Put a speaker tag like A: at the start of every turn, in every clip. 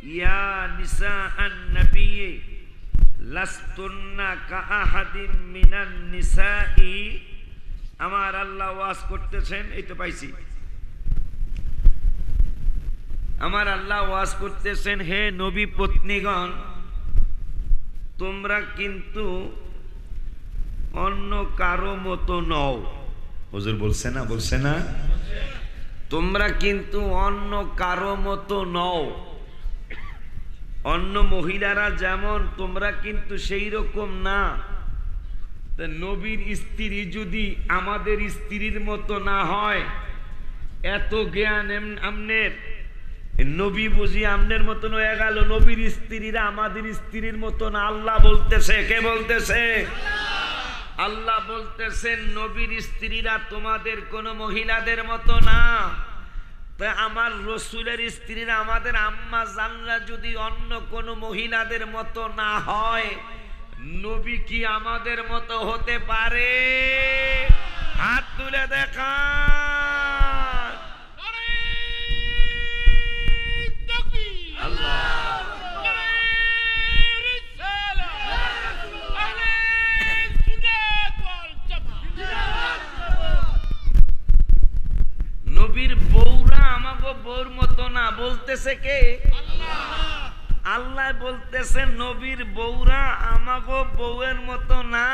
A: ইয়া নিসাআন নবী লাস্তুন্না কাআহাদিম মিনান নিসাই। আমার আল্লাহ ওয়াজ করতেছেন, এই তো পাইছি। আমার আল্লাহ ওয়াজ করতেছেন, হে নবী পত্নীগণ, তোমরা কিন্তু অন্য কারো মতো নও। হুজুর বলছে না, বলছে না? তোমরা কিন্তু অন্য কারো মতো নও। অন্য মহিলারা যেমন, তোমরা কিন্তু সেই রকম না। নবীর স্ত্রী যদি আমাদের স্ত্রীর মতো না হয়, এত জ্ঞান আমনের, নবী বুঝি আমনের মতন হয়ে গেল। নবীর স্ত্রীরা আমাদের স্ত্রীর মতো না। আল্লাহ বলতেছে, কে বলতেছে? আল্লাহ বলতেছেন নবীর স্ত্রীরা তোমাদের কোন মহিলাদের মতো না। তাই আমার রসুলের স্ত্রীরা, আমাদের আম্মা জানরা যদি অন্য কোন মহিলাদের মতো না হয়, নবী কি আমাদের মতো হতে পারে? হাত তুলে দেখা। নবীর বউরা আমাগো বউর মতো না, বলতেছে কে? আল্লাহ বলতেছে নবীর বউরা আমাগো বউয়ের মতো না।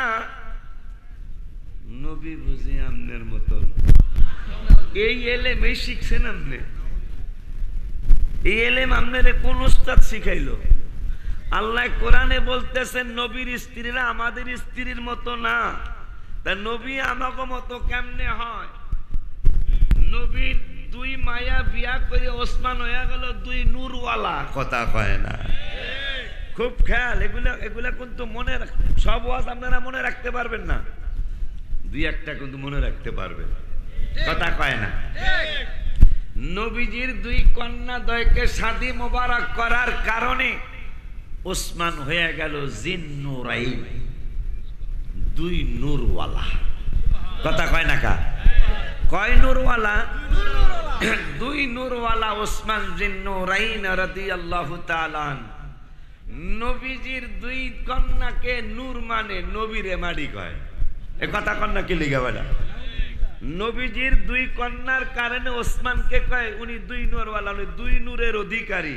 A: নবী বুঝি আমনের মতন। এই এলেম এই শিখছেন আপনি? এই এলেম আপনারে কোন উস্তাদ শিখাইলো? আল্লাহ কোরআনে বলতেছেন নবীর স্ত্রীরা আমাদের স্ত্রীর মতো না। তা নবী আমাগো মতো কেমনে হয়? নবীর দুই মায়া বিয়া করে ওসমান হয়ে গেল দুই নূরওয়ালা। কথা কয় না? খুব খেয়াল। এগুলা কিন্তু মনে, সব ওয়াজ আপনারা মনে রাখতে পারবেন না, দুই একটা কিন্তু মনে রাখতে পারবেন। কথা কয় না? নবীজির দুই কন্যা দ্বয়কে শাদী মোবারক করার কারণে ওসমান হয়ে গেল জিন্নুরাইন, দুই নূরওয়ালা। কথা কয় না? কা কয় নূরওয়ালা? দুই নূরওয়ালা ওসমান জিন্নুরাইন রাদিয়াল্লাহু তাআলা। নবীজির দুই কন্যাকে নূর মানে নবীরে মাডি কয়। এ কথা কন্যা কি লিখা বলা? নবীজির দুই কন্যার কারণে ওসমানকে কয় উনি দুই নূরওয়ালা, উনি দুই নূরের অধিকারী।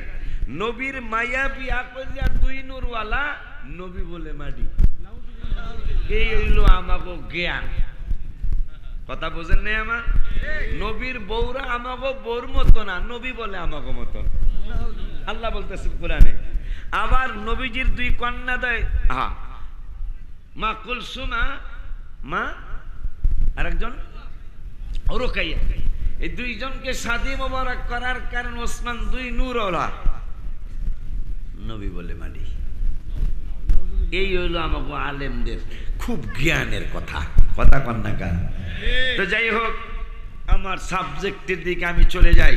A: নবীর মায়া বিয়া করিয়া দুই নূরওয়ালা, নবী বলে মাডি। এই হইল আমাগো জ্ঞান। কথা বোঝেন নাই আমার? নবীর বউরা আমাগো বউর মতো না, নবী বলে আমাগো মতো। আল্লাহ বলতেছে কোরআনে। আবার নবীজির দুই কন্যা দেয়, মা কুলসুমা, মা আরেকজন রুকাইয়া, এই দুইজনকে শাদী মোবারক করার কারণ ওসমান দুই নূরওয়ালা, নবী বলে মানি। এই হইল আমাগো আলেমদের খুব জ্ঞানের কথা। কথা কন না? তো যাই হোক, আমার সাবজেক্টের দিকে আমি চলে যাই।